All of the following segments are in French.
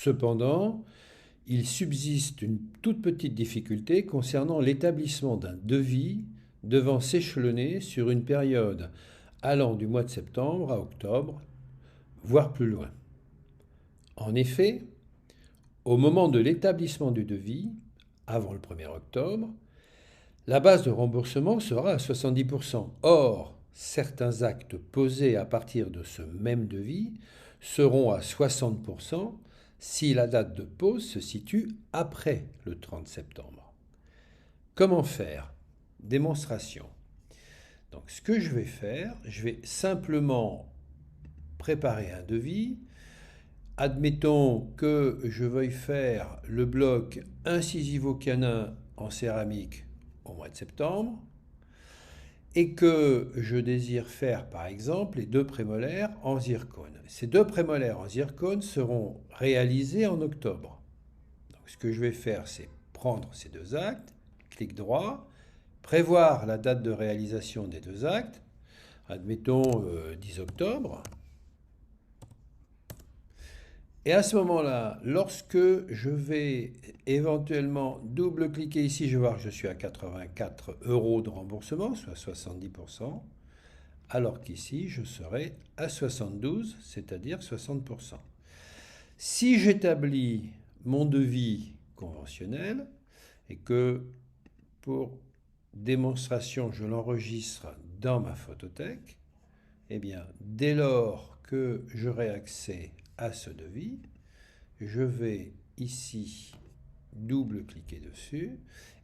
Cependant, il subsiste une toute petite difficulté concernant l'établissement d'un devis devant s'échelonner sur une période allant du mois de septembre à octobre, voire plus loin. En effet, au moment de l'établissement du devis, avant le 1er octobre, la base de remboursement sera à 70%. Or, certains actes posés à partir de ce même devis seront à 60% si la date de pose se situe après le 30 septembre. Comment faire? Démonstration. Donc ce que je vais faire, je vais simplement préparer un devis. Admettons que je veuille faire le bloc incisivo-canin en céramique au mois de septembre et que je désire faire par exemple les 2 prémolaires en zircone. Ces 2 prémolaires en zircone seront réalisés en octobre. Donc ce que je vais faire, c'est prendre ces 2 actes, clic droit, prévoir la date de réalisation des 2 actes, admettons 10 octobre. Et à ce moment-là, lorsque je vais éventuellement double-cliquer ici, je vais voir que je suis à 84 € de remboursement, soit 70%, alors qu'ici, je serai à 72, c'est-à-dire 60%. Si j'établis mon devis conventionnel et que pour démonstration, je l'enregistre dans ma photothèque, eh bien, dès lors que j'aurai accès à ce devis, je vais ici double-cliquer dessus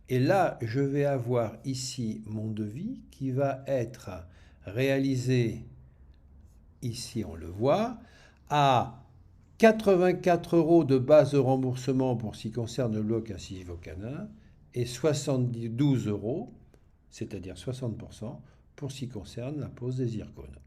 et là je vais avoir ici mon devis qui va être réalisé, ici on le voit, à 84 € de base de remboursement pour ce qui concerne le bloc incisivo-canin et 72 €, c'est-à-dire 60%, pour ce qui concerne la pose des zircones.